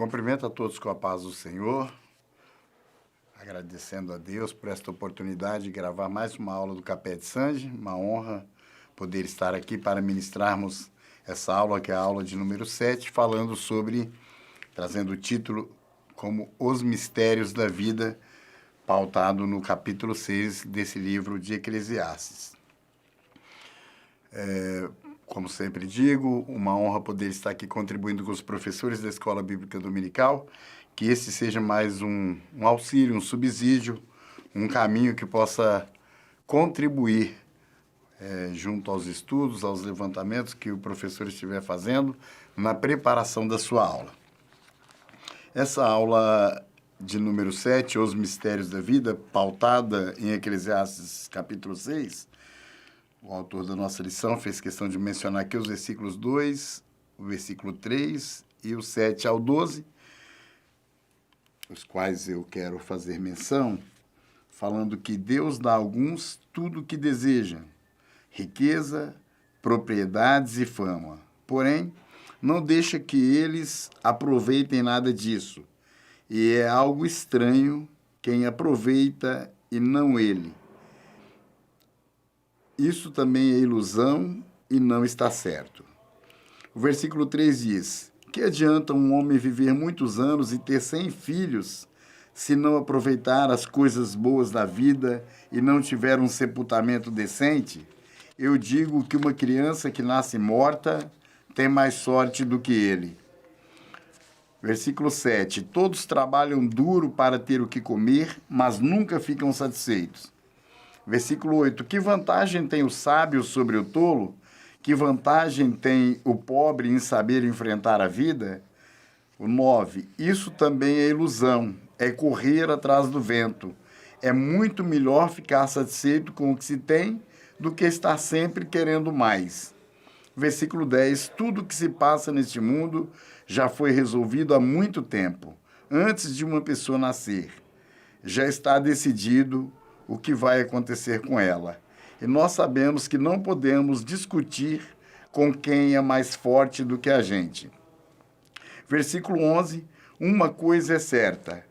Cumprimento a todos com a paz do Senhor, agradecendo a Deus por esta oportunidade de gravar mais uma aula do Capé de Sande. Uma honra poder estar aqui para ministrarmos essa aula, que é a aula de número 7, trazendo o título como Os Mistérios da Vida, pautado no capítulo 6 desse livro de Eclesiastes. Como sempre digo, uma honra poder estar aqui contribuindo com os professores da Escola Bíblica Dominical, que esse seja mais um auxílio, um subsídio, um caminho que possa contribuir junto aos estudos, aos levantamentos que o professor estiver fazendo na preparação da sua aula. Essa aula de número 7, Os Mistérios da Vida, pautada em Eclesiastes capítulo 6, o autor da nossa lição fez questão de mencionar aqui os versículos 2, o versículo 3 e o 7 ao 12, os quais eu quero fazer menção, falando que Deus dá a alguns tudo o que desejam, riqueza, propriedades e fama. Porém, não deixa que eles aproveitem nada disso. E é algo estranho quem aproveita e não ele. Isso também é ilusão e não está certo. O versículo 3 diz: que adianta um homem viver muitos anos e ter 100 filhos, se não aproveitar as coisas boas da vida e não tiver um sepultamento decente? Eu digo que uma criança que nasce morta tem mais sorte do que ele. Versículo 7. Todos trabalham duro para ter o que comer, mas nunca ficam satisfeitos. Versículo 8. Que vantagem tem o sábio sobre o tolo? Que vantagem tem o pobre em saber enfrentar a vida? O 9. Isso também é ilusão, é correr atrás do vento. É muito melhor ficar satisfeito com o que se tem do que estar sempre querendo mais. Versículo 10. Tudo que se passa neste mundo já foi resolvido há muito tempo, antes de uma pessoa nascer. Já está decidido o que vai acontecer com ela. E nós sabemos que não podemos discutir com quem é mais forte do que a gente. Versículo 11. Uma coisa é certa.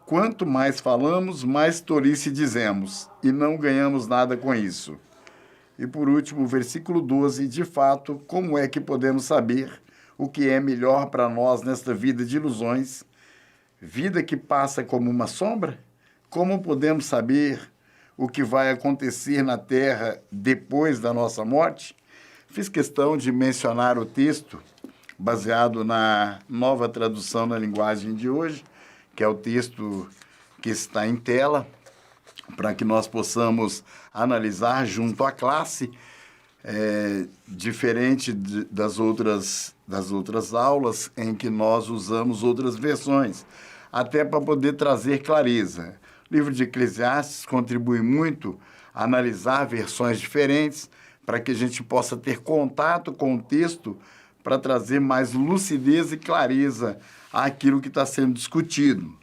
Quanto mais falamos, mais tolice dizemos, e não ganhamos nada com isso. E por último, versículo 12. De fato, como é que podemos saber o que é melhor para nós nesta vida de ilusões? Vida que passa como uma sombra? Como podemos saber o que vai acontecer na terra depois da nossa morte? Fiz questão de mencionar o texto baseado na Nova Tradução na Linguagem de hoje, que é o texto que está em tela, para que nós possamos analisar junto à classe, diferente das outras aulas em que nós usamos outras versões, até para poder trazer clareza. O livro de Eclesiastes contribui muito a analisar versões diferentes para que a gente possa ter contato com o texto para trazer mais lucidez e clareza àquilo que está sendo discutido.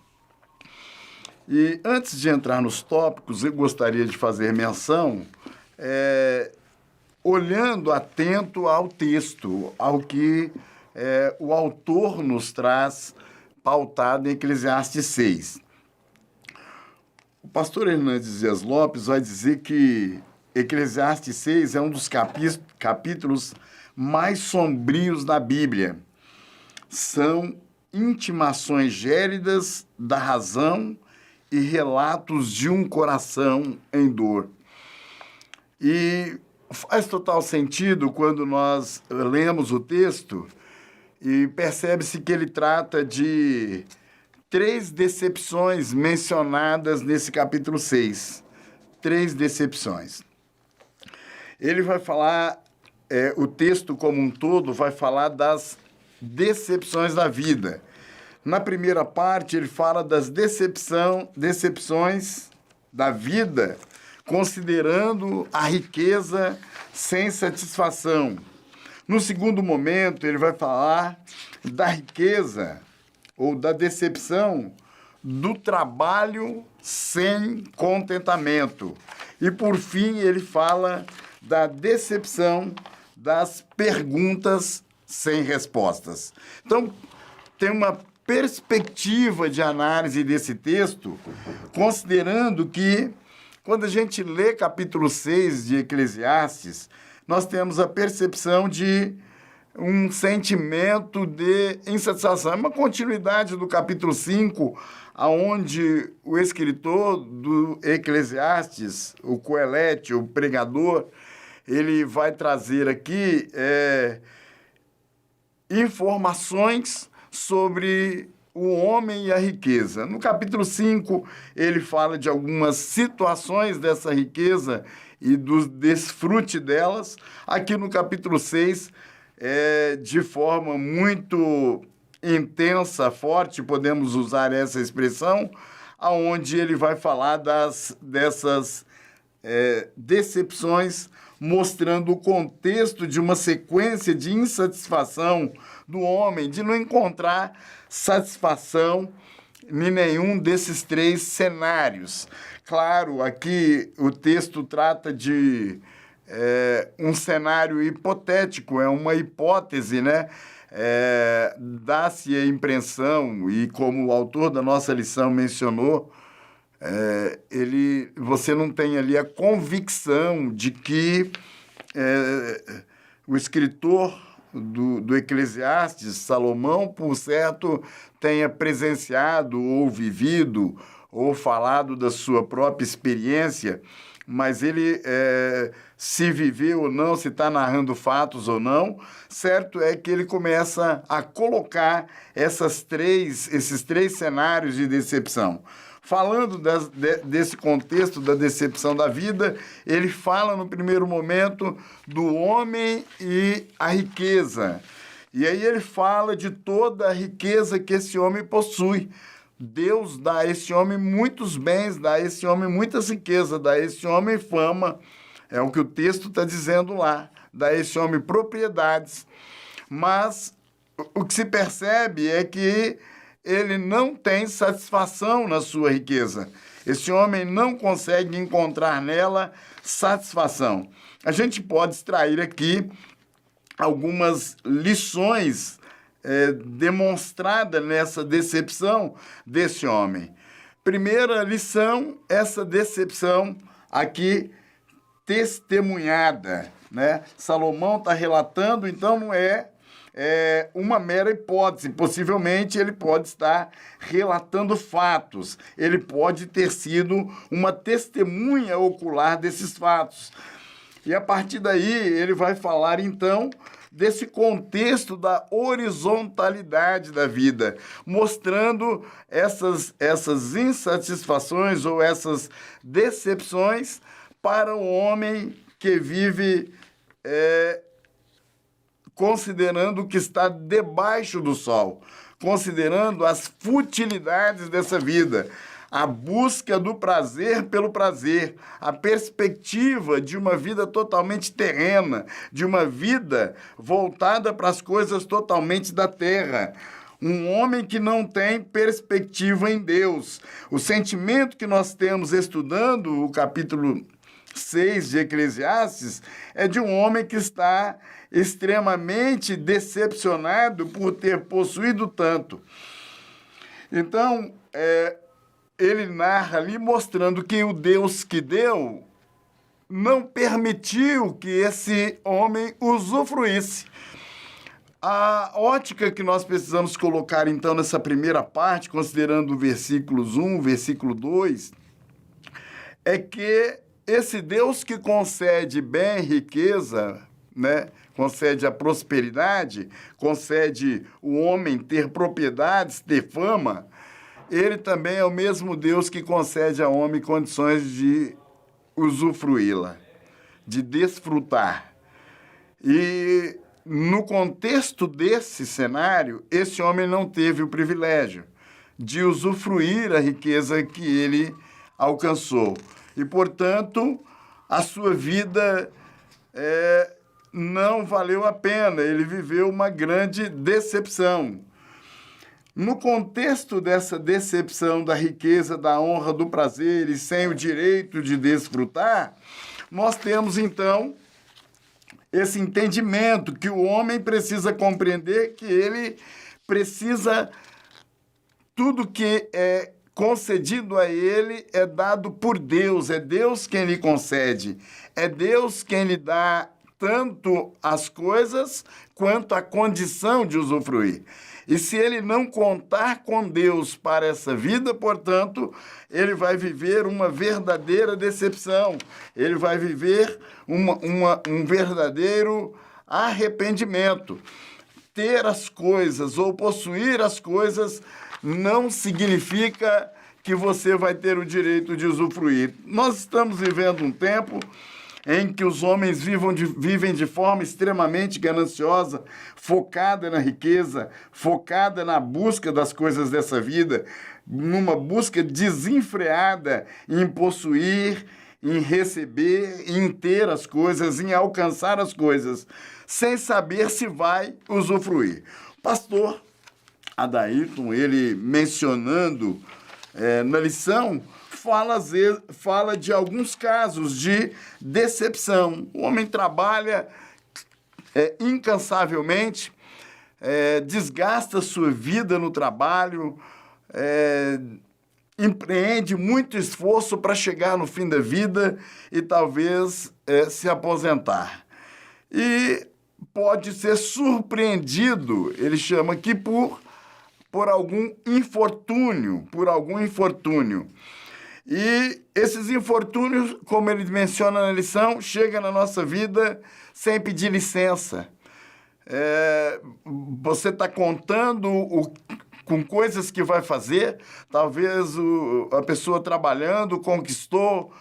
E antes de entrar nos tópicos, eu gostaria de fazer menção, olhando atento ao texto, ao que o autor nos traz pautado em Eclesiastes 6. O pastor Hernandes Dias Lopes vai dizer que Eclesiastes 6 é um dos capítulos mais sombrios da Bíblia. São intimações gélidas da razão e relatos de um coração em dor. E faz total sentido quando nós lemos o texto e percebe-se que ele trata de 3 decepções mencionadas nesse capítulo 6. 3 decepções. Ele vai falar, o texto como um todo vai falar das decepções da vida. Na primeira parte, ele fala das decepções da vida, considerando a riqueza sem satisfação. No segundo momento, ele vai falar da riqueza ou da decepção do trabalho sem contentamento. E, por fim, ele fala da decepção das perguntas sem respostas. Então, tem uma perspectiva de análise desse texto, considerando que, quando a gente lê capítulo 6 de Eclesiastes, nós temos a percepção de um sentimento de insatisfação. É uma continuidade do capítulo 5, onde o escritor do Eclesiastes, o Coelete, o pregador, ele vai trazer aqui informações sobre o homem e a riqueza. No capítulo 5, ele fala de algumas situações dessa riqueza e do desfrute delas. Aqui no capítulo 6, de forma muito intensa, forte, podemos usar essa expressão, aonde ele vai falar dessas decepções, mostrando o contexto de uma sequência de insatisfação do homem, de não encontrar satisfação em nenhum desses três cenários. Claro, aqui o texto trata de um cenário hipotético, é uma hipótese, né? Dá-se a impressão, e como o autor da nossa lição mencionou, você não tem ali a convicção de que o escritor do Eclesiastes, Salomão, por certo, tenha presenciado ou vivido ou falado da sua própria experiência, mas ele, se viveu ou não, se está narrando fatos ou não, certo é que ele começa a colocar esses três cenários de decepção. Falando desse contexto da decepção da vida, ele fala no primeiro momento do homem e a riqueza. E aí ele fala de toda a riqueza que esse homem possui. Deus dá a esse homem muitos bens, dá a esse homem muitas riquezas, dá a esse homem fama. É o que o texto está dizendo lá. Dá a esse homem propriedades. Mas o que se percebe é que ele não tem satisfação na sua riqueza. Esse homem não consegue encontrar nela satisfação. A gente pode extrair aqui algumas lições demonstradas nessa decepção desse homem. Primeira lição, essa decepção aqui testemunhada, né? Salomão está relatando, então não é uma mera hipótese. Possivelmente ele pode estar relatando fatos. Ele pode ter sido uma testemunha ocular desses fatos. E a partir daí ele vai falar então desse contexto da horizontalidade da vida, mostrando essas insatisfações ou essas decepções para o homem que vive considerando que está debaixo do sol, considerando as futilidades dessa vida, a busca do prazer pelo prazer, a perspectiva de uma vida totalmente terrena, de uma vida voltada para as coisas totalmente da terra. Um homem que não tem perspectiva em Deus. O sentimento que nós temos estudando o capítulo 6 de Eclesiastes é de um homem que está extremamente decepcionado por ter possuído tanto. Então, ele narra ali mostrando que o Deus que deu não permitiu que esse homem usufruísse. A ótica que nós precisamos colocar, então, nessa primeira parte, considerando versículos 1, versículo 2, é que esse Deus que concede bem e riqueza, né? Concede a prosperidade, concede o homem ter propriedades, ter fama, ele também é o mesmo Deus que concede ao homem condições de usufruí-la, de desfrutar. E no contexto desse cenário, esse homem não teve o privilégio de usufruir a riqueza que ele alcançou. E, portanto, a sua vida não valeu a pena. Ele viveu uma grande decepção. No contexto dessa decepção da riqueza, da honra, do prazer e sem o direito de desfrutar, nós temos, então, esse entendimento que o homem precisa compreender que ele precisa tudo que é concedido a ele é dado por Deus, é Deus quem lhe concede, é Deus quem lhe dá tanto as coisas quanto a condição de usufruir. E se ele não contar com Deus para essa vida, portanto, ele vai viver uma verdadeira decepção, ele vai viver um verdadeiro arrependimento. Ter as coisas ou possuir as coisas não significa que você vai ter o direito de usufruir. Nós estamos vivendo um tempo em que os homens vivem de forma extremamente gananciosa, focada na riqueza, focada na busca das coisas dessa vida, numa busca desenfreada em possuir, em receber, em ter as coisas, em alcançar as coisas, sem saber se vai usufruir. Pastor Adairton, ele mencionando na lição, fala de alguns casos de decepção. O homem trabalha incansavelmente, desgasta sua vida no trabalho, empreende muito esforço para chegar no fim da vida e talvez se aposentar. E pode ser surpreendido, ele chama aqui, por algum infortúnio, E esses infortúnios, como ele menciona na lição, chegam na nossa vida sem pedir licença. Você está contando com coisas que vai fazer, talvez a pessoa trabalhando conquistou,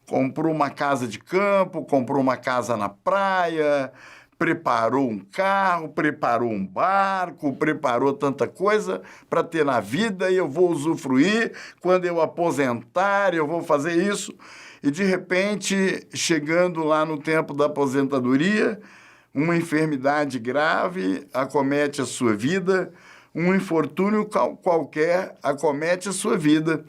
comprou uma casa de campo, comprou uma casa na praia, preparou um carro, preparou um barco, preparou tanta coisa para ter na vida e eu vou usufruir, quando eu aposentar, eu vou fazer isso. E, de repente, chegando lá no tempo da aposentadoria, uma enfermidade grave acomete a sua vida, um infortúnio qualquer acomete a sua vida,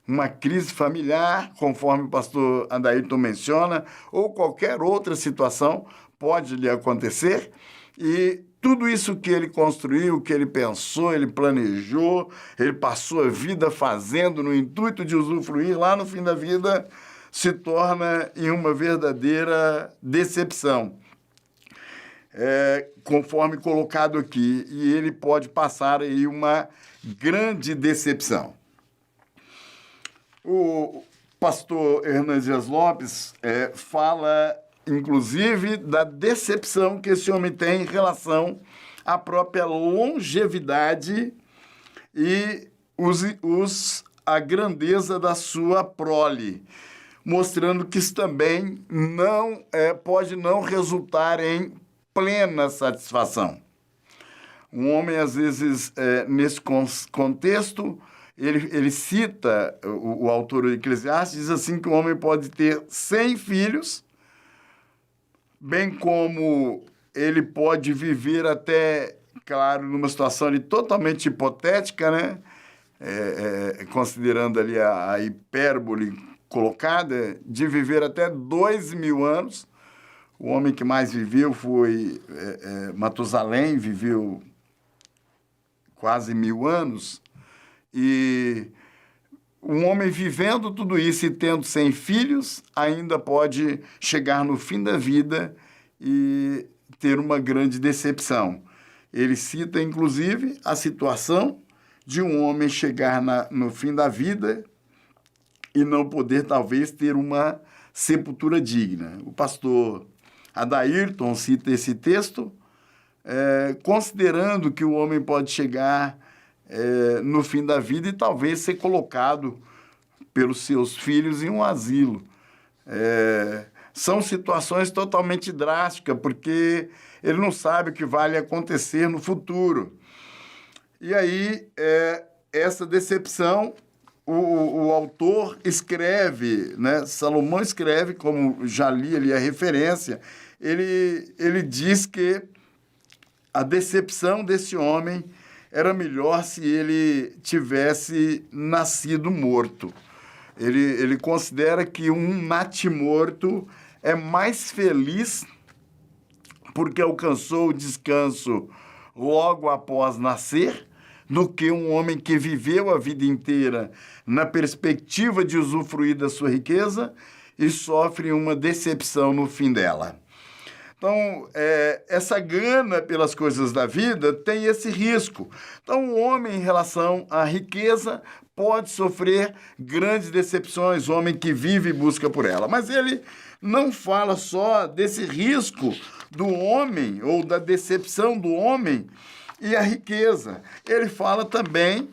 uma crise familiar, conforme o pastor Adairton menciona, ou qualquer outra situação pode lhe acontecer, e tudo isso que ele construiu, que ele pensou, ele planejou, ele passou a vida fazendo no intuito de usufruir, lá no fim da vida se torna em uma verdadeira decepção, conforme colocado aqui, e ele pode passar aí uma grande decepção. O pastor Hernandes Dias Lopes fala, inclusive, da decepção que esse homem tem em relação à própria longevidade e a grandeza da sua prole, mostrando que isso também pode não resultar em plena satisfação. Um homem, às vezes, nesse contexto, ele cita, o autor do Eclesiastes, diz assim que o homem pode ter 100 filhos, bem como ele pode viver até, claro, numa situação ali totalmente hipotética, né? Considerando ali a hipérbole colocada, de viver até 2.000 anos. O homem que mais viveu foi Matusalém, viveu quase 1.000 anos. E um homem vivendo tudo isso e tendo 100 filhos, ainda pode chegar no fim da vida e ter uma grande decepção. Ele cita, inclusive, a situação de um homem chegar no fim da vida e não poder, talvez, ter uma sepultura digna. O pastor Adairton cita esse texto, considerando que o homem pode chegar no fim da vida e talvez ser colocado pelos seus filhos em um asilo. São situações totalmente drásticas, porque ele não sabe o que vai acontecer no futuro. E aí, essa decepção, o autor escreve, né? Salomão escreve, como já li ali a referência, ele diz que a decepção desse homem era melhor se ele tivesse nascido morto. Ele considera que um natimorto é mais feliz porque alcançou o descanso logo após nascer do que um homem que viveu a vida inteira na perspectiva de usufruir da sua riqueza e sofre uma decepção no fim dela. Então, essa gana pelas coisas da vida tem esse risco. Então, o homem, em relação à riqueza, pode sofrer grandes decepções, o homem que vive e busca por ela. Mas ele não fala só desse risco do homem ou da decepção do homem e a riqueza. Ele fala também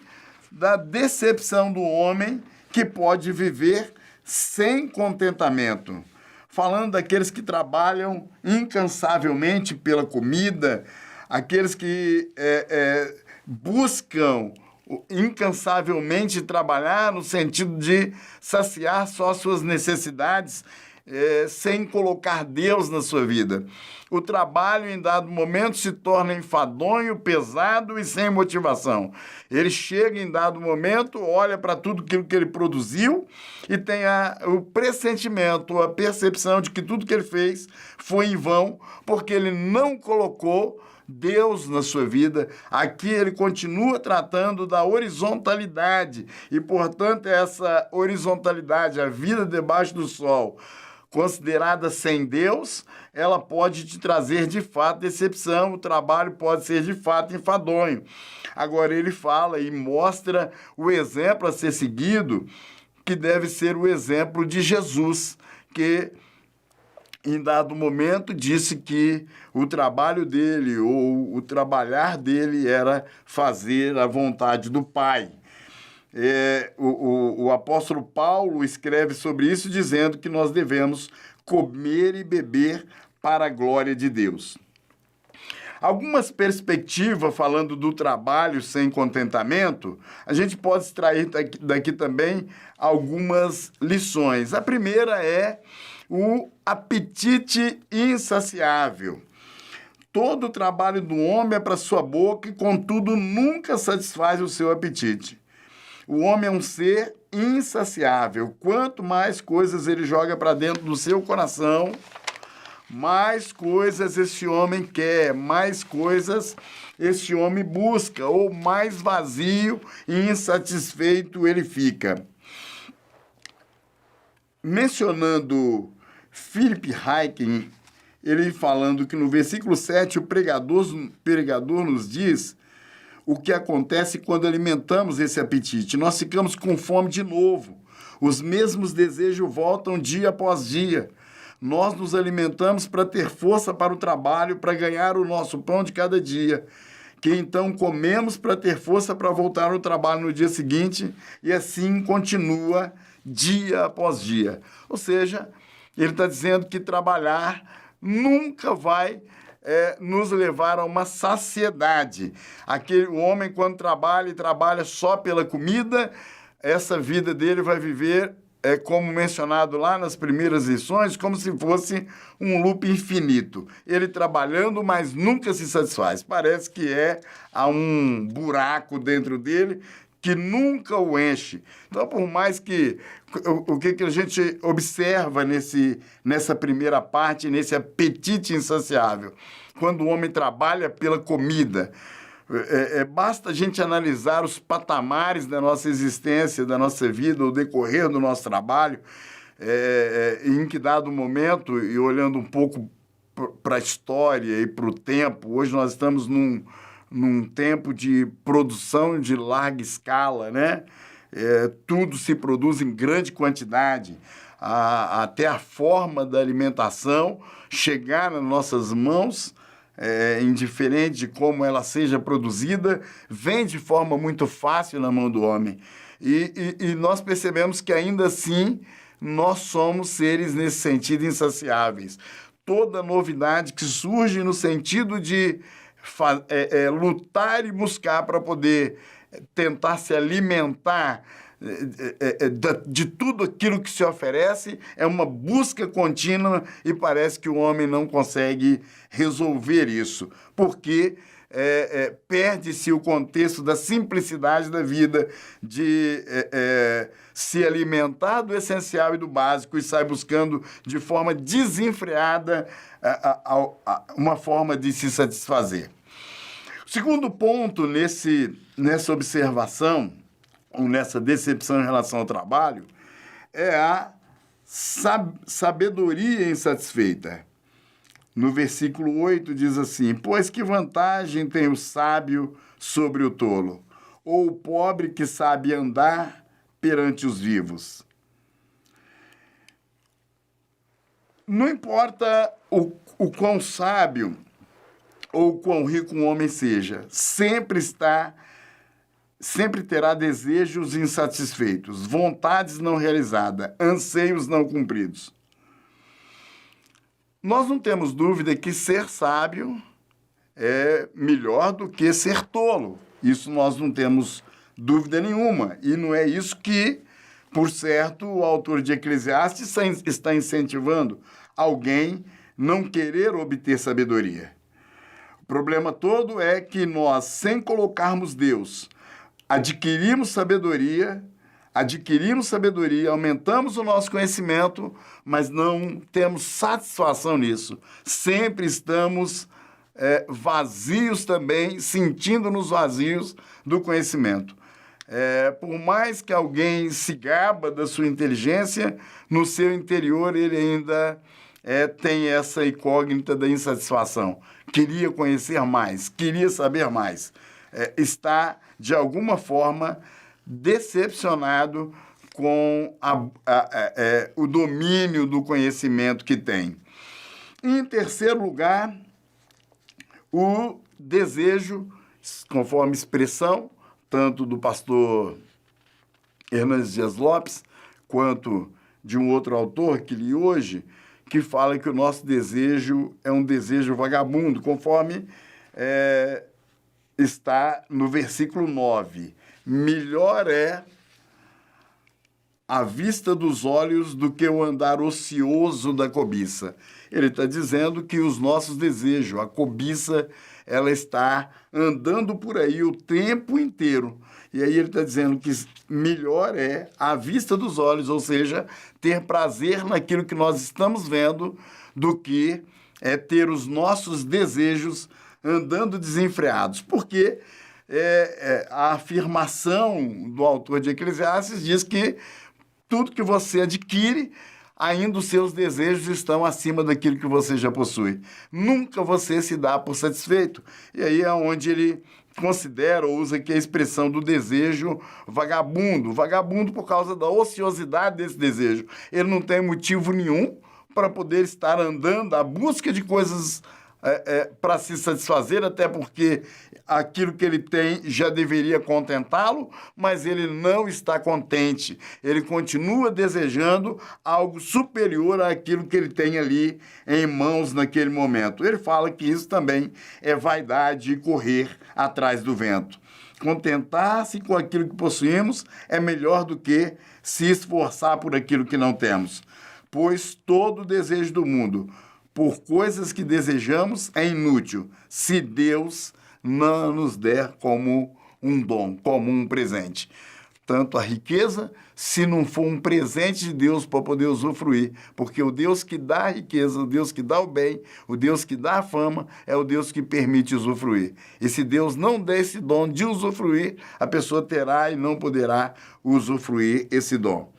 da decepção do homem que pode viver sem contentamento. Falando daqueles que trabalham incansavelmente pela comida, aqueles que buscam incansavelmente trabalhar no sentido de saciar só suas necessidades, sem colocar Deus na sua vida. O trabalho, em dado momento, se torna enfadonho, pesado e sem motivação. Ele chega em dado momento, olha para tudo aquilo que ele produziu e tem o pressentimento, a percepção de que tudo que ele fez foi em vão, porque ele não colocou Deus na sua vida. Aqui ele continua tratando da horizontalidade e, portanto, essa horizontalidade, a vida debaixo do sol, considerada sem Deus, ela pode te trazer de fato decepção, o trabalho pode ser de fato enfadonho. Agora ele fala e mostra o exemplo a ser seguido, que deve ser o exemplo de Jesus, que em dado momento disse que o trabalho dele ou o trabalhar dele era fazer a vontade do Pai. O apóstolo Paulo escreve sobre isso dizendo que nós devemos comer e beber para a glória de Deus. Algumas perspectivas falando do trabalho sem contentamento, a gente pode extrair daqui também algumas lições. A primeira é o apetite insaciável. Todo o trabalho do homem é para sua boca e, contudo, nunca satisfaz o seu apetite. O homem é um ser insaciável. Quanto mais coisas ele joga para dentro do seu coração, mais coisas esse homem quer, mais coisas esse homem busca, ou mais vazio e insatisfeito ele fica. Mencionando Philip Ryken, ele falando que no versículo 7 o pregador nos diz o que acontece quando alimentamos esse apetite. Nós ficamos com fome de novo. Os mesmos desejos voltam dia após dia. Nós nos alimentamos para ter força para o trabalho, para ganhar o nosso pão de cada dia, que então comemos para ter força para voltar ao trabalho no dia seguinte, e assim continua dia após dia. Ou seja, ele está dizendo que trabalhar nunca vai nos levar a uma saciedade. O homem, quando trabalha e trabalha só pela comida, essa vida dele vai viver, como mencionado lá nas primeiras lições, como se fosse um loop infinito. Ele trabalhando, mas nunca se satisfaz. Parece que há um buraco dentro dele que nunca o enche. Então, por mais que... O que a gente observa nessa primeira parte, nesse apetite insaciável? Quando o homem trabalha pela comida, basta a gente analisar os patamares da nossa existência, da nossa vida, o decorrer do nosso trabalho, em que dado momento, e olhando um pouco para a história e para o tempo, hoje nós estamos num tempo de produção de larga escala, né? Tudo se produz em grande quantidade, até a forma da alimentação chegar nas nossas mãos, indiferente de como ela seja produzida, vem de forma muito fácil na mão do homem. E nós percebemos que ainda assim nós somos seres nesse sentido insaciáveis. Toda novidade que surge no sentido de lutar e buscar para poder tentar se alimentar de tudo aquilo que se oferece, é uma busca contínua e parece que o homem não consegue resolver isso, porque perde-se o contexto da simplicidade da vida, de se alimentar do essencial e do básico e sai buscando de forma desenfreada uma forma de se satisfazer. O segundo ponto nessa observação, ou nessa decepção em relação ao trabalho, é a sabedoria insatisfeita. No versículo 8 diz assim: pois que vantagem tem o sábio sobre o tolo, ou o pobre que sabe andar perante os vivos? Não importa o quão sábio ou quão rico um homem seja, sempre terá desejos insatisfeitos, vontades não realizadas, anseios não cumpridos. Nós não temos dúvida que ser sábio é melhor do que ser tolo. Isso nós não temos dúvida nenhuma. E não é isso que, por certo, o autor de Eclesiastes está incentivando alguém não querer obter sabedoria. O problema todo é que nós, sem colocarmos Deus, adquirimos sabedoria, aumentamos o nosso conhecimento, mas não temos satisfação nisso. Sempre estamos vazios também, sentindo-nos vazios do conhecimento. Por mais que alguém se gaba da sua inteligência, no seu interior ele ainda tem essa incógnita da insatisfação. Queria conhecer mais, queria saber mais. Está, de alguma forma, decepcionado com o domínio do conhecimento que tem. Em terceiro lugar, o desejo, conforme expressão, tanto do pastor Hernandes Dias Lopes, quanto de um outro autor que li hoje, que fala que o nosso desejo é um desejo vagabundo, conforme está no versículo 9. Melhor é a vista dos olhos do que o andar ocioso da cobiça. Ele está dizendo que os nossos desejos, a cobiça, ela está andando por aí o tempo inteiro. E aí ele está dizendo que melhor é a vista dos olhos, ou seja, ter prazer naquilo que nós estamos vendo, do que ter os nossos desejos andando desenfreados. Porque a afirmação do autor de Eclesiastes diz que tudo que você adquire, ainda os seus desejos estão acima daquilo que você já possui. Nunca você se dá por satisfeito. E aí é onde ele considera ou usa aqui a expressão do desejo vagabundo. Vagabundo por causa da ociosidade desse desejo. Ele não tem motivo nenhum para poder estar andando à busca de coisas para se satisfazer, até porque aquilo que ele tem já deveria contentá-lo, mas ele não está contente. Ele continua desejando algo superior àquilo que ele tem ali em mãos naquele momento. Ele fala que isso também é vaidade e correr atrás do vento. Contentar-se com aquilo que possuímos é melhor do que se esforçar por aquilo que não temos. Pois todo o desejo do mundo por coisas que desejamos é inútil, se Deus não nos der como um dom, como um presente. Tanto a riqueza, se não for um presente de Deus para poder usufruir, porque o Deus que dá a riqueza, o Deus que dá o bem, o Deus que dá a fama, é o Deus que permite usufruir. E se Deus não der esse dom de usufruir, a pessoa terá e não poderá usufruir esse dom.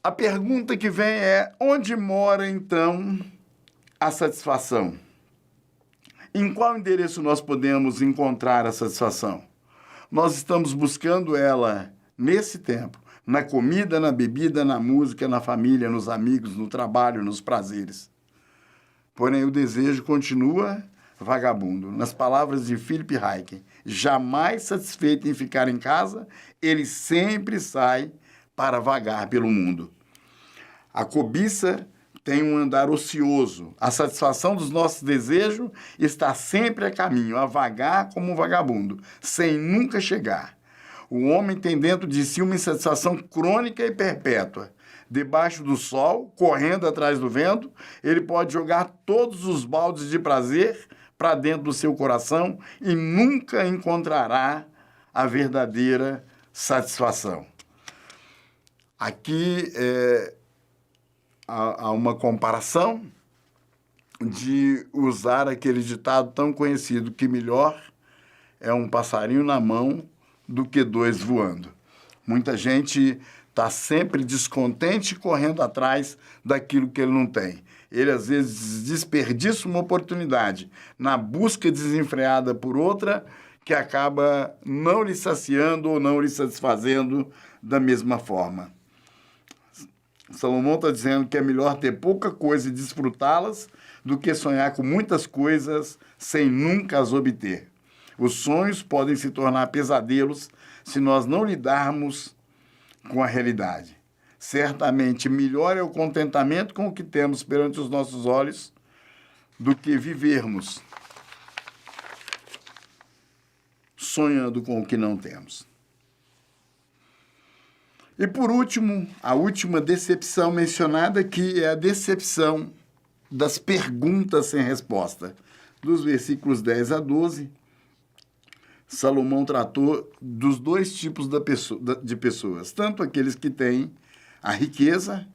A pergunta que vem é: onde mora, então, a satisfação? Em qual endereço nós podemos encontrar a satisfação? Nós estamos buscando ela nesse tempo, na comida, na bebida, na música, na família, nos amigos, no trabalho, nos prazeres. Porém, o desejo continua vagabundo. Nas palavras de Philip Hayek, jamais satisfeito em ficar em casa, ele sempre sai para vagar pelo mundo. A cobiça tem um andar ocioso. A satisfação dos nossos desejos está sempre a caminho, a vagar como um vagabundo, sem nunca chegar. O homem tem dentro de si uma insatisfação crônica e perpétua. Debaixo do sol, correndo atrás do vento, ele pode jogar todos os baldes de prazer para dentro do seu coração e nunca encontrará a verdadeira satisfação. Aqui há uma comparação de usar aquele ditado tão conhecido que melhor é um passarinho na mão do que dois voando. Muita gente está sempre descontente correndo atrás daquilo que ele não tem. Ele, às vezes, desperdiça uma oportunidade na busca desenfreada por outra que acaba não lhe saciando ou não lhe satisfazendo da mesma forma. Salomão está dizendo que é melhor ter pouca coisa e desfrutá-las do que sonhar com muitas coisas sem nunca as obter. Os sonhos podem se tornar pesadelos se nós não lidarmos com a realidade. Certamente, melhor é o contentamento com o que temos perante os nossos olhos do que vivermos sonhando com o que não temos. E, por último, a última decepção mencionada aqui é a decepção das perguntas sem resposta. Dos versículos 10 a 12, Salomão tratou dos dois tipos de pessoas, tanto aqueles que têm a riqueza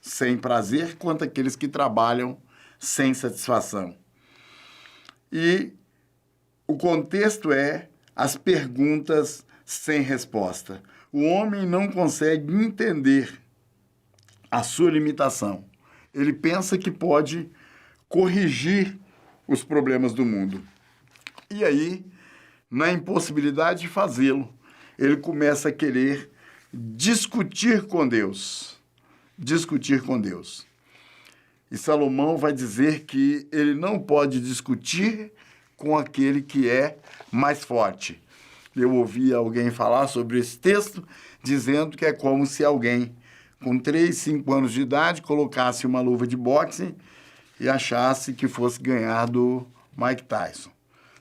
sem prazer, quanto aqueles que trabalham sem satisfação. E o contexto é as perguntas sem resposta. O homem não consegue entender a sua limitação. Ele pensa que pode corrigir os problemas do mundo. E aí, na impossibilidade de fazê-lo, ele começa a querer discutir com Deus. Discutir com Deus. E Salomão vai dizer que ele não pode discutir com aquele que é mais forte. Eu ouvi alguém falar sobre esse texto, dizendo que é como se alguém com 3, 5 anos de idade colocasse uma luva de boxe e achasse que fosse ganhar do Mike Tyson.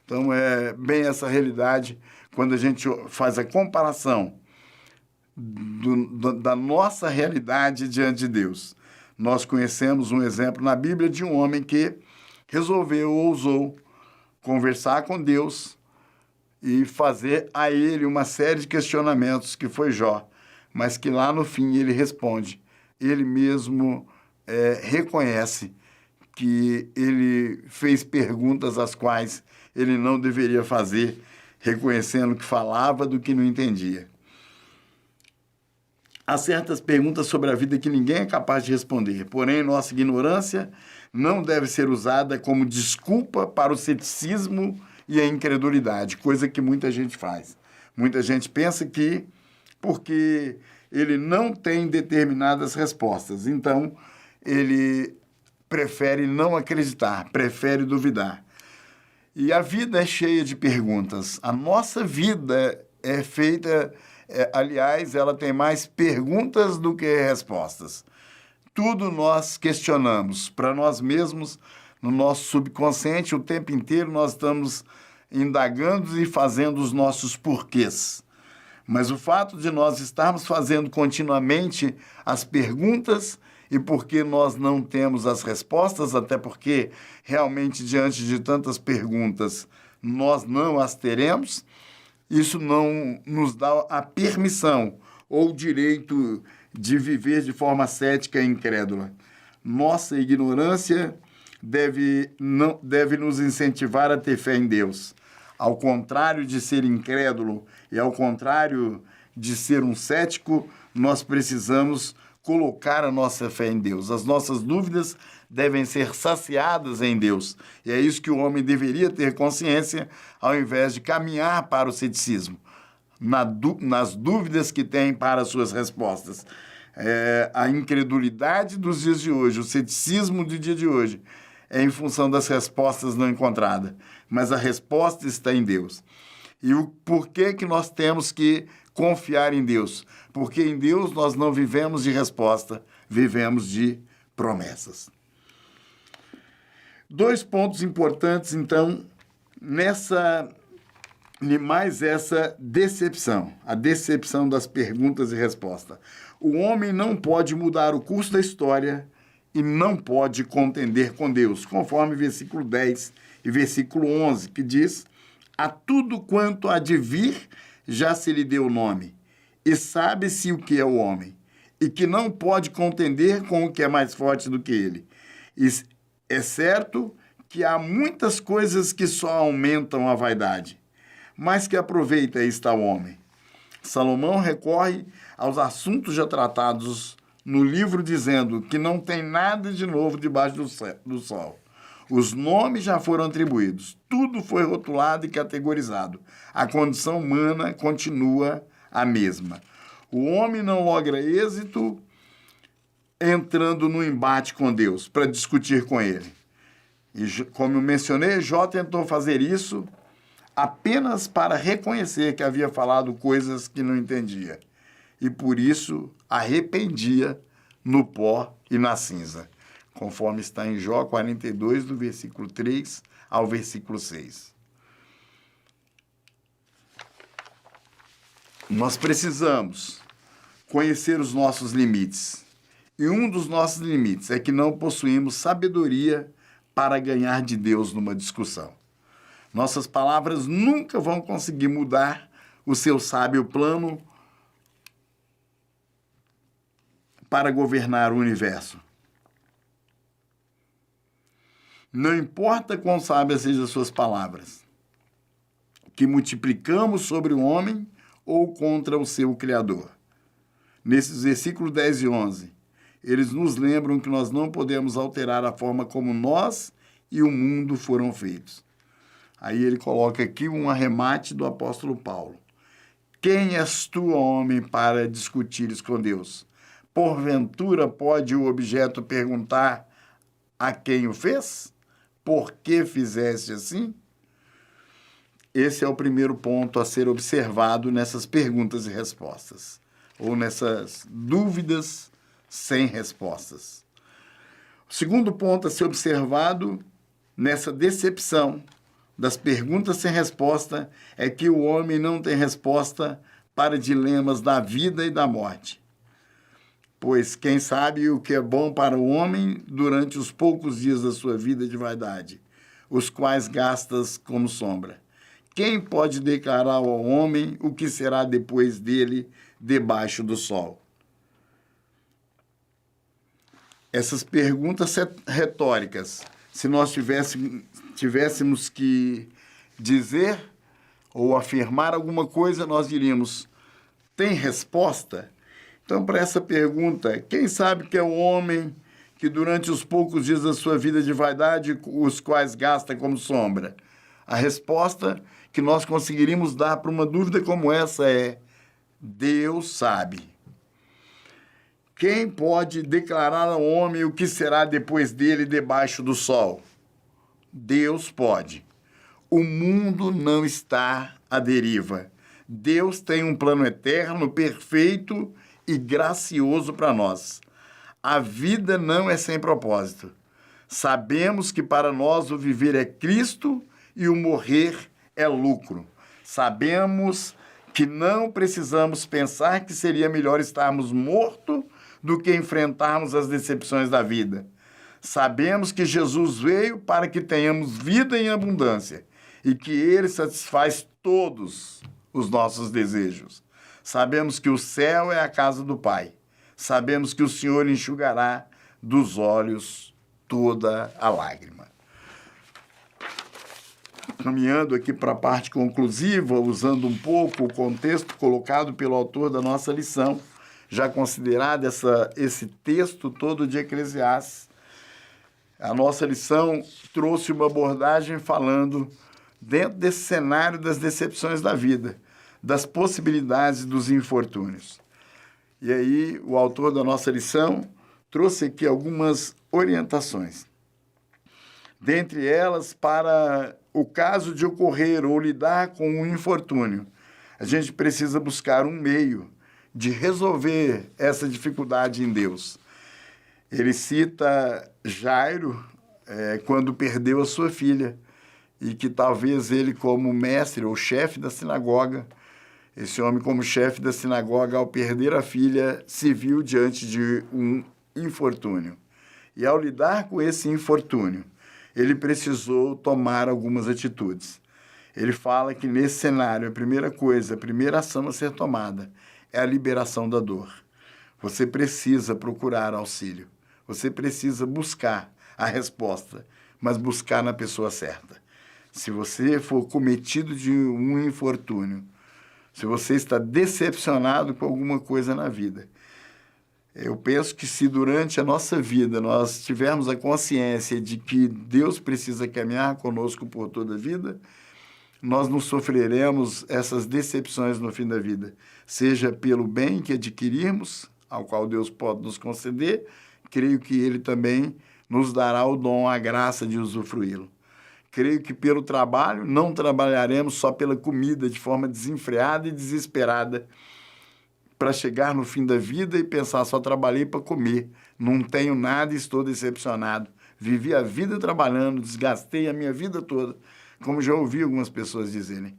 Então, é bem essa realidade quando a gente faz a comparação da nossa realidade diante de Deus. Nós conhecemos um exemplo na Bíblia de um homem que ousou conversar com Deus e fazer a ele uma série de questionamentos, que foi Jó, mas que lá no fim ele responde. Ele mesmo reconhece que ele fez perguntas às quais ele não deveria fazer, reconhecendo que falava do que não entendia. Há certas perguntas sobre a vida que ninguém é capaz de responder, porém nossa ignorância não deve ser usada como desculpa para o ceticismo e a incredulidade, coisa que muita gente faz. Muita gente pensa que, porque ele não tem determinadas respostas, então ele prefere não acreditar, prefere duvidar. E a vida é cheia de perguntas. A nossa vida é feita, aliás, ela tem mais perguntas do que respostas. Tudo nós questionamos para nós mesmos, no nosso subconsciente, o tempo inteiro nós estamos indagando e fazendo os nossos porquês. Mas o fato de nós estarmos fazendo continuamente as perguntas e porque nós não temos as respostas, até porque realmente diante de tantas perguntas nós não as teremos, isso não nos dá a permissão ou o direito de viver de forma cética e incrédula. Nossa ignorância deve nos incentivar a ter fé em Deus. Ao contrário de ser incrédulo e ao contrário de ser um cético, nós precisamos colocar a nossa fé em Deus. As nossas dúvidas devem ser saciadas em Deus. E é isso que o homem deveria ter consciência, ao invés de caminhar para o ceticismo, nas dúvidas que tem para as suas respostas. A incredulidade dos dias de hoje, o ceticismo do dia de hoje, é em função das respostas não encontradas. Mas a resposta está em Deus. E o porquê que nós temos que confiar em Deus? Porque em Deus nós não vivemos de resposta, vivemos de promessas. 2 pontos importantes, então, mais essa decepção, a decepção das perguntas e respostas. O homem não pode mudar o curso da história e não pode contender com Deus, conforme versículo 10 e versículo 11, que diz: a tudo quanto há de vir já se lhe deu nome, e sabe-se o que é o homem, e que não pode contender com o que é mais forte do que ele. É certo que há muitas coisas que só aumentam a vaidade, mas que aproveita está o homem. Salomão recorre aos assuntos já tratados no livro, dizendo que não tem nada de novo debaixo do sol. Os nomes já foram atribuídos, tudo foi rotulado e categorizado. A condição humana continua a mesma. O homem não logra êxito entrando no embate com Deus, para discutir com ele. E, como eu mencionei, Jó tentou fazer isso apenas para reconhecer que havia falado coisas que não entendia. E por isso arrependia no pó e na cinza, conforme está em Jó 42, do versículo 3 ao versículo 6. Nós precisamos conhecer os nossos limites. E um dos nossos limites é que não possuímos sabedoria para ganhar de Deus numa discussão. Nossas palavras nunca vão conseguir mudar o seu sábio plano para governar o universo. Não importa quão sábias sejam as suas palavras, que multiplicamos sobre o homem ou contra o seu Criador. Nesses versículos 10 e 11, eles nos lembram que nós não podemos alterar a forma como nós e o mundo foram feitos. Aí ele coloca aqui um arremate do apóstolo Paulo. Quem és tu, homem, para discutires com Deus? Porventura pode o objeto perguntar a quem o fez? Por que fizeste assim? Esse é o primeiro ponto a ser observado nessas perguntas e respostas, ou nessas dúvidas sem respostas. O segundo ponto a ser observado nessa decepção das perguntas sem resposta é que o homem não tem resposta para dilemas da vida e da morte. Pois quem sabe o que é bom para o homem durante os poucos dias da sua vida de vaidade, os quais gastas como sombra? Quem pode declarar ao homem o que será depois dele debaixo do sol? Essas perguntas retóricas, se nós tivéssemos que dizer ou afirmar alguma coisa, nós diríamos, tem resposta? Então, para essa pergunta, quem sabe que é o homem que durante os poucos dias da sua vida de vaidade, os quais gasta como sombra? A resposta que nós conseguiríamos dar para uma dúvida como essa é: Deus sabe. Quem pode declarar ao homem o que será depois dele debaixo do sol? Deus pode. O mundo não está à deriva. Deus tem um plano eterno, perfeito e gracioso para nós. A vida não é sem propósito. Sabemos que para nós o viver é Cristo e o morrer é lucro. Sabemos que não precisamos pensar que seria melhor estarmos mortos do que enfrentarmos as decepções da vida. Sabemos que Jesus veio para que tenhamos vida em abundância e que Ele satisfaz todos os nossos desejos. Sabemos que o céu é a casa do Pai. Sabemos que o Senhor enxugará dos olhos toda a lágrima. Caminhando aqui para a parte conclusiva, usando um pouco o contexto colocado pelo autor da nossa lição, já considerado esse texto todo de Eclesiastes, a nossa lição trouxe uma abordagem falando dentro desse cenário das decepções da vida, das possibilidades dos infortúnios. E aí, o autor da nossa lição trouxe aqui algumas orientações. Dentre elas, para o caso de ocorrer ou lidar com um infortúnio, a gente precisa buscar um meio de resolver essa dificuldade em Deus. Ele cita Jairo, quando perdeu a sua filha, e que talvez ele, como mestre ou chefe da sinagoga, esse homem, como chefe da sinagoga, ao perder a filha, se viu diante de um infortúnio. E ao lidar com esse infortúnio, ele precisou tomar algumas atitudes. Ele fala que nesse cenário, a primeira ação a ser tomada é a liberação da dor. Você precisa procurar auxílio. Você precisa buscar a resposta, mas buscar na pessoa certa. Se você for cometido de um infortúnio, se você está decepcionado com alguma coisa na vida, eu penso que se durante a nossa vida nós tivermos a consciência de que Deus precisa caminhar conosco por toda a vida, nós não sofreremos essas decepções no fim da vida, seja pelo bem que adquirirmos, ao qual Deus pode nos conceder, creio que Ele também nos dará o dom, a graça de usufruí-lo. Creio que pelo trabalho, não trabalharemos só pela comida de forma desenfreada e desesperada, para chegar no fim da vida e pensar, só trabalhei para comer, não tenho nada e estou decepcionado. Vivi a vida trabalhando, desgastei a minha vida toda, como já ouvi algumas pessoas dizerem.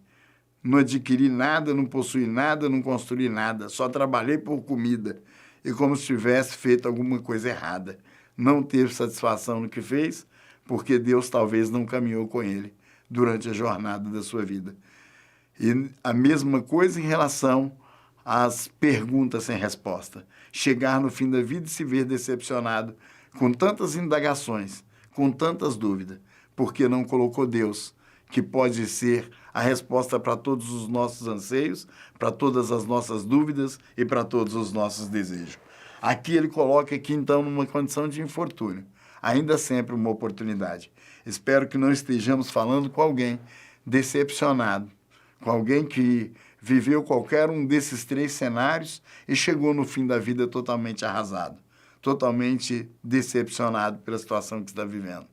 Não adquiri nada, não possuí nada, não construí nada, só trabalhei por comida. E como se tivesse feito alguma coisa errada. Não teve satisfação no que fez, porque Deus talvez não caminhou com ele durante a jornada da sua vida. E a mesma coisa em relação às perguntas sem resposta. Chegar no fim da vida e se ver decepcionado, com tantas indagações, com tantas dúvidas, porque não colocou Deus, que pode ser a resposta para todos os nossos anseios, para todas as nossas dúvidas e para todos os nossos desejos. Aqui ele coloca aqui, então, numa condição de infortúnio. Ainda sempre uma oportunidade. Espero que não estejamos falando com alguém decepcionado, com alguém que viveu qualquer um desses 3 cenários e chegou no fim da vida totalmente arrasado, totalmente decepcionado pela situação que está vivendo.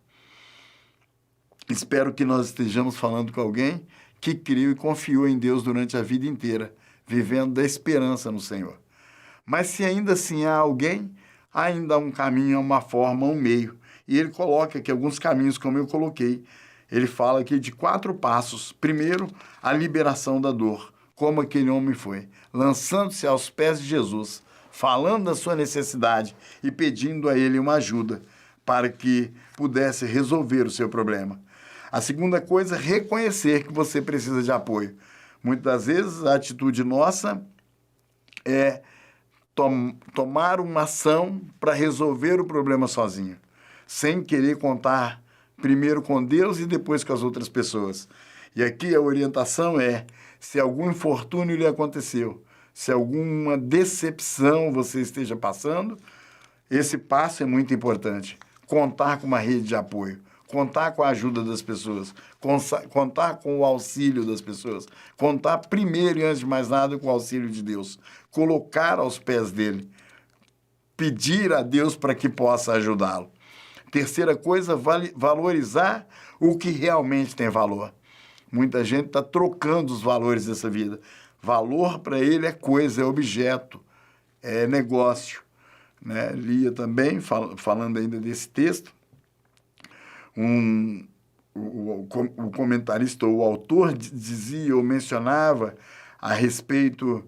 Espero que nós estejamos falando com alguém que creu e confiou em Deus durante a vida inteira, vivendo da esperança no Senhor. Mas se ainda assim há alguém, ainda há um caminho, uma forma, um meio. E ele coloca aqui alguns caminhos, como eu coloquei. Ele fala aqui de 4 passos. Primeiro, a liberação da dor, como aquele homem foi, lançando-se aos pés de Jesus, falando da sua necessidade e pedindo a ele uma ajuda para que pudesse resolver o seu problema. A segunda coisa, reconhecer que você precisa de apoio. Muitas das vezes, a atitude nossa é tomar uma ação para resolver o problema sozinho, sem querer contar primeiro com Deus e depois com as outras pessoas. E aqui a orientação é, se algum infortúnio lhe aconteceu, se alguma decepção você esteja passando, esse passo é muito importante. Contar com uma rede de apoio, contar com a ajuda das pessoas, contar com o auxílio das pessoas, contar primeiro e antes de mais nada com o auxílio de Deus, colocar aos pés dele, pedir a Deus para que possa ajudá-lo. Terceira coisa, valorizar o que realmente tem valor. Muita gente está trocando os valores dessa vida. Valor para ele é coisa, é objeto, é negócio. Né? Lia também, falando ainda desse texto, o comentarista, o autor dizia ou mencionava a respeito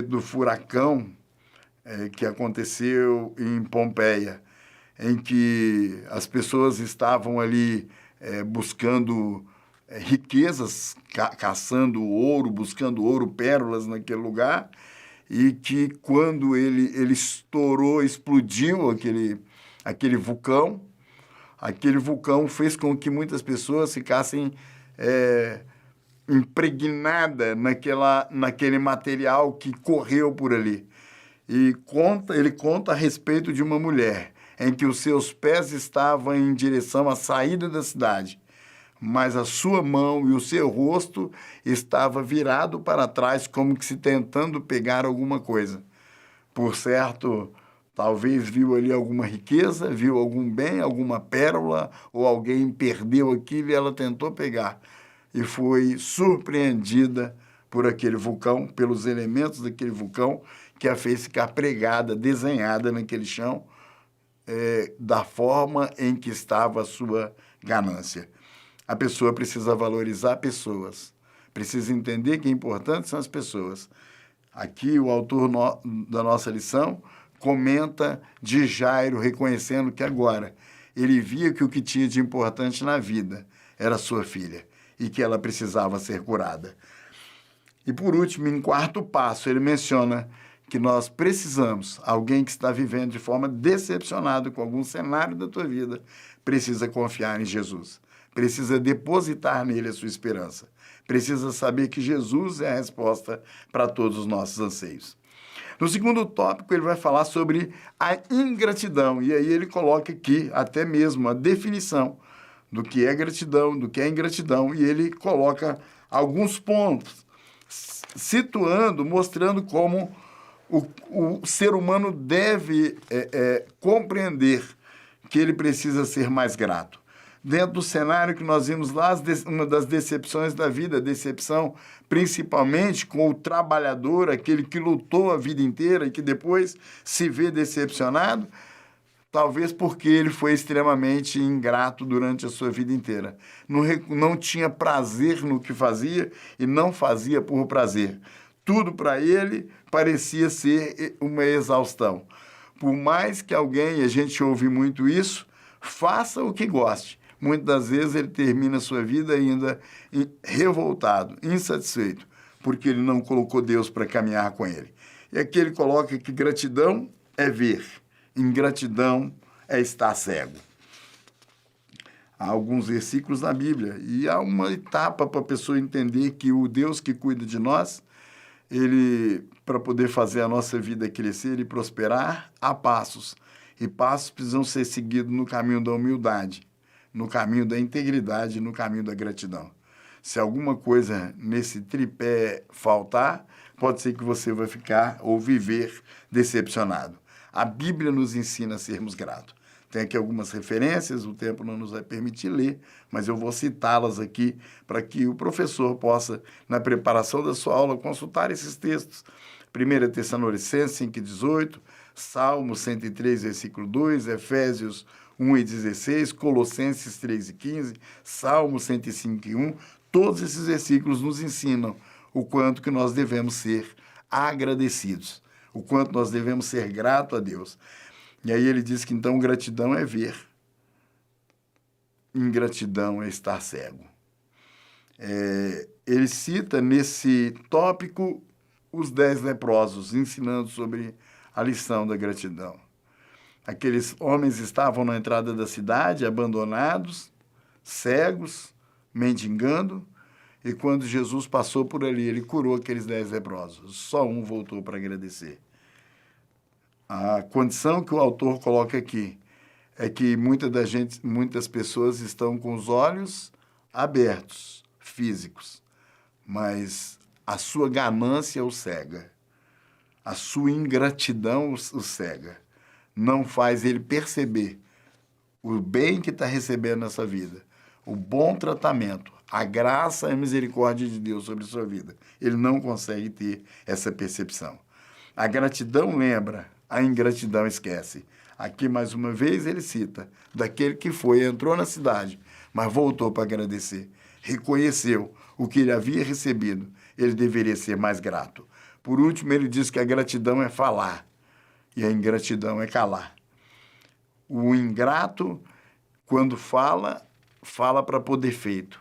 do furacão que aconteceu em Pompeia, em que as pessoas estavam ali buscando riquezas, caçando ouro, buscando ouro, pérolas naquele lugar, e que quando ele estourou, explodiu aquele vulcão fez com que muitas pessoas ficassem impregnadas naquele material que correu por ali. E ele conta a respeito de uma mulher em que os seus pés estavam em direção à saída da cidade, mas a sua mão e o seu rosto estava virado para trás, como que se tentando pegar alguma coisa. Por certo, talvez viu ali alguma riqueza, viu algum bem, alguma pérola, ou alguém perdeu aquilo e ela tentou pegar. E foi surpreendida por aquele vulcão, pelos elementos daquele vulcão, que a fez ficar pregada, desenhada naquele chão, da forma em que estava a sua ganância. A pessoa precisa valorizar pessoas, precisa entender que importantes são as pessoas. Aqui o autor da nossa lição comenta de Jairo, reconhecendo que agora ele via que o que tinha de importante na vida era sua filha e que ela precisava ser curada. E por último, em 4º passo, ele menciona que nós precisamos, alguém que está vivendo de forma decepcionada com algum cenário da tua vida, precisa confiar em Jesus. Precisa depositar nele a sua esperança. Precisa saber que Jesus é a resposta para todos os nossos anseios. No segundo tópico, ele vai falar sobre a ingratidão. E aí ele coloca aqui até mesmo a definição do que é gratidão, do que é ingratidão. E ele coloca alguns pontos, situando, mostrando como o ser humano deve compreender que ele precisa ser mais grato. Dentro do cenário que nós vimos lá, uma das decepções da vida, decepção principalmente com o trabalhador, aquele que lutou a vida inteira e que depois se vê decepcionado, talvez porque ele foi extremamente ingrato durante a sua vida inteira. Não tinha prazer no que fazia e não fazia por prazer. Tudo para ele parecia ser uma exaustão. Por mais que alguém, e a gente ouve muito isso, faça o que goste. Muitas das vezes ele termina a sua vida ainda revoltado, insatisfeito, porque ele não colocou Deus para caminhar com ele. E aqui ele coloca que gratidão é ver, ingratidão é estar cego. Há alguns versículos na Bíblia e há uma etapa para a pessoa entender que o Deus que cuida de nós, ele, para poder fazer a nossa vida crescer e prosperar, há passos. E passos precisam ser seguidos no caminho da humildade, no caminho da integridade, no caminho da gratidão. Se alguma coisa nesse tripé faltar, pode ser que você vai ficar ou viver decepcionado. A Bíblia nos ensina a sermos gratos. Tem aqui algumas referências, o tempo não nos vai permitir ler, mas eu vou citá-las aqui para que o professor possa, na preparação da sua aula, consultar esses textos. 1 Tessalonicenses 5,18, Salmo 103, versículo 2, Efésios 1,16, Colossenses 3,15, Salmo 105,1, todos esses versículos nos ensinam o quanto que nós devemos ser agradecidos, o quanto nós devemos ser gratos a Deus. E aí ele diz que então gratidão é ver, ingratidão é estar cego. Ele cita nesse tópico os 10 leprosos, ensinando sobre a lição da gratidão. Aqueles homens estavam na entrada da cidade, abandonados, cegos, mendigando, e quando Jesus passou por ali, ele curou aqueles 10 leprosos. Só um voltou para agradecer. A condição que o autor coloca aqui é que muitas pessoas estão com os olhos abertos, físicos, mas a sua ganância o cega, a sua ingratidão o cega. Não faz ele perceber o bem que está recebendo nessa vida, o bom tratamento, a graça e a misericórdia de Deus sobre a sua vida. Ele não consegue ter essa percepção. A gratidão lembra, a ingratidão esquece. Aqui, mais uma vez, ele cita daquele que entrou na cidade, mas voltou para agradecer. Reconheceu o que ele havia recebido. Ele deveria ser mais grato. Por último, ele diz que a gratidão é falar. E a ingratidão é calar. O ingrato, quando fala, fala para pôr defeito.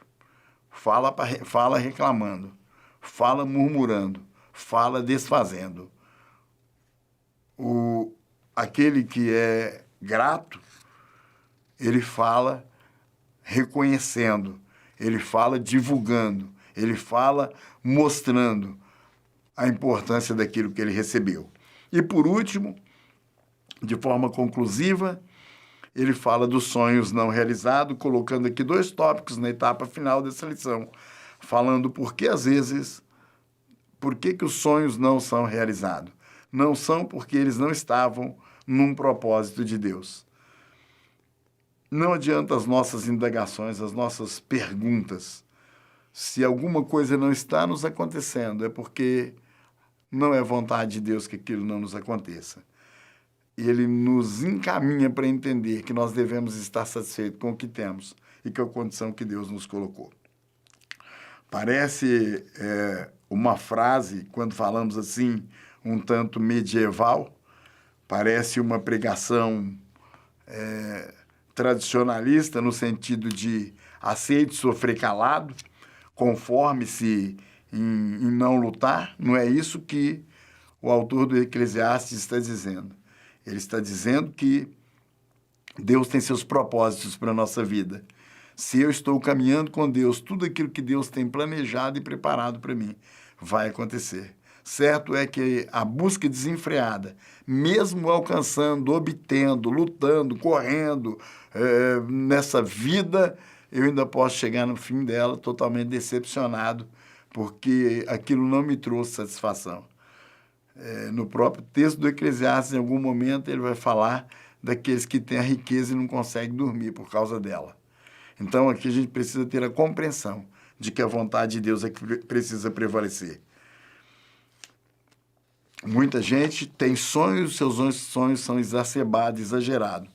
Fala reclamando. Fala murmurando. Fala desfazendo. Aquele que é grato, ele fala reconhecendo. Ele fala divulgando. Ele fala mostrando a importância daquilo que ele recebeu. E, por último, de forma conclusiva, ele fala dos sonhos não realizados, colocando aqui 2 tópicos na etapa final dessa lição, falando por que, às vezes, por que os sonhos não são realizados. Não são porque eles não estavam num propósito de Deus. Não adianta as nossas indagações, as nossas perguntas. Se alguma coisa não está nos acontecendo, é porque não é vontade de Deus que aquilo não nos aconteça. Ele nos encaminha para entender que nós devemos estar satisfeitos com o que temos e com a condição que Deus nos colocou. Parece uma frase, quando falamos assim, um tanto medieval, parece uma pregação tradicionalista, no sentido de aceite sofrer calado, conforme-se em não lutar. Não é isso que o autor do Eclesiastes está dizendo? Ele está dizendo que Deus tem seus propósitos para a nossa vida. Se eu estou caminhando com Deus, tudo aquilo que Deus tem planejado e preparado para mim vai acontecer. Certo é que a busca desenfreada, mesmo alcançando, obtendo, lutando, correndo nessa vida, eu ainda posso chegar no fim dela totalmente decepcionado, porque aquilo não me trouxe satisfação. No próprio texto do Eclesiastes, em algum momento, ele vai falar daqueles que têm a riqueza e não conseguem dormir por causa dela. Então, aqui a gente precisa ter a compreensão de que a vontade de Deus é que precisa prevalecer. Muita gente tem sonhos, seus sonhos são exacerbados, exagerados.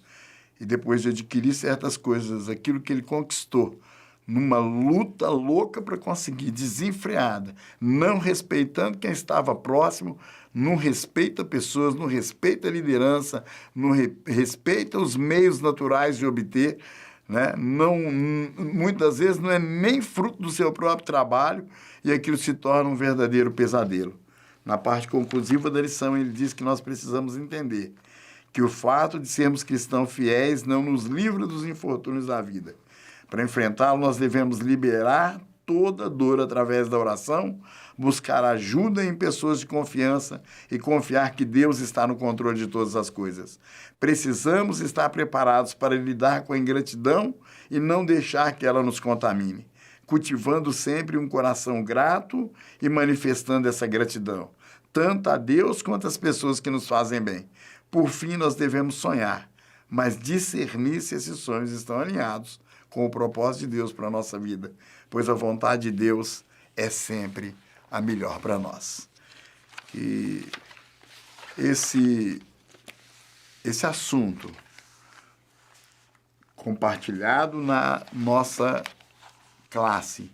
E depois de adquirir certas coisas, aquilo que ele conquistou, numa luta louca para conseguir, desenfreada, não respeitando quem estava próximo, não respeita pessoas, não respeita a liderança, não respeita os meios naturais de obter, né? Muitas vezes não é nem fruto do seu próprio trabalho e aquilo se torna um verdadeiro pesadelo. Na parte conclusiva da lição, ele diz que nós precisamos entender que o fato de sermos cristãos fiéis não nos livra dos infortúnios da vida. Para enfrentá-lo, nós devemos liberar toda dor através da oração, buscar ajuda em pessoas de confiança e confiar que Deus está no controle de todas as coisas. Precisamos estar preparados para lidar com a ingratidão e não deixar que ela nos contamine, cultivando sempre um coração grato e manifestando essa gratidão, tanto a Deus quanto às pessoas que nos fazem bem. Por fim, nós devemos sonhar, mas discernir se esses sonhos estão alinhados com o propósito de Deus para a nossa vida, pois a vontade de Deus é sempre a melhor para nós. E esse assunto compartilhado na nossa classe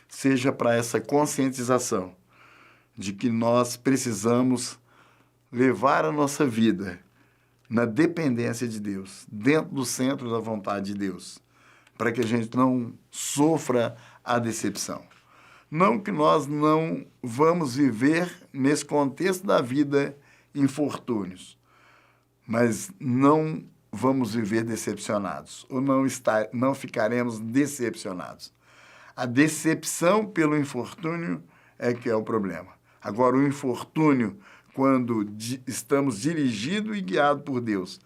seja para essa conscientização de que nós precisamos levar a nossa vida na dependência de Deus, dentro do centro da vontade de Deus, para que a gente não sofra a decepção. Não que nós não vamos viver nesse contexto da vida infortúnios, mas não vamos viver decepcionados, ou não ficaremos decepcionados. A decepção pelo infortúnio é que é o problema. Agora, o infortúnio, quando estamos dirigidos e guiados por Deus,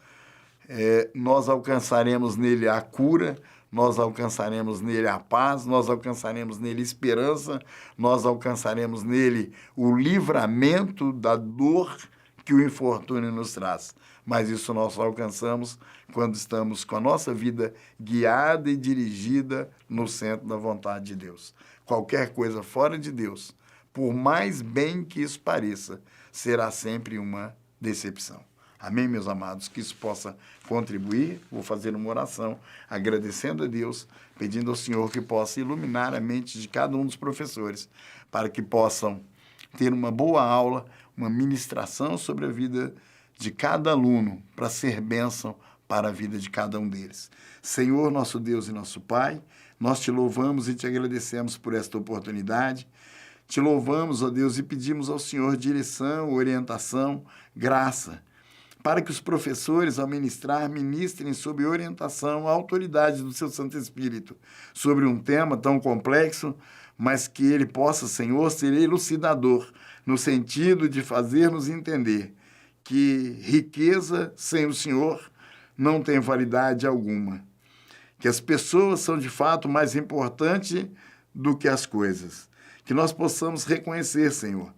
nós alcançaremos nele a cura, nós alcançaremos nele a paz, nós alcançaremos nele esperança, nós alcançaremos nele o livramento da dor que o infortúnio nos traz. Mas isso nós alcançamos quando estamos com a nossa vida guiada e dirigida no centro da vontade de Deus. Qualquer coisa fora de Deus, por mais bem que isso pareça, será sempre uma decepção. Amém, meus amados? Que isso possa contribuir. Vou fazer uma oração agradecendo a Deus, pedindo ao Senhor que possa iluminar a mente de cada um dos professores, para que possam ter uma boa aula, uma ministração sobre a vida de cada aluno, para ser bênção para a vida de cada um deles. Senhor, nosso Deus e nosso Pai, nós te louvamos e te agradecemos por esta oportunidade. Te louvamos, ó Deus, e pedimos ao Senhor direção, orientação, graça, para que os professores, ao ministrar, ministrem sob orientação, a autoridade do seu Santo Espírito, sobre um tema tão complexo, mas que ele possa, Senhor, ser elucidador, no sentido de fazer-nos entender que riqueza sem o Senhor não tem validade alguma, que as pessoas são, de fato, mais importantes do que as coisas. Que nós possamos reconhecer, Senhor,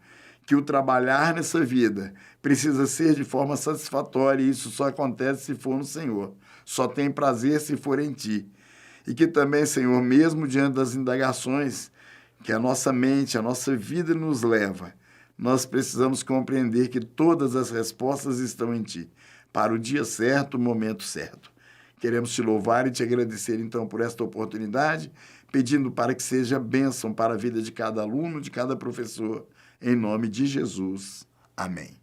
que o trabalhar nessa vida precisa ser de forma satisfatória e isso só acontece se for no Senhor. Só tem prazer se for em Ti. E que também, Senhor, mesmo diante das indagações que a nossa mente, a nossa vida nos leva, nós precisamos compreender que todas as respostas estão em Ti, para o dia certo, o momento certo. Queremos Te louvar e Te agradecer, então, por esta oportunidade, pedindo para que seja bênção para a vida de cada aluno, de cada professor, em nome de Jesus. Amém.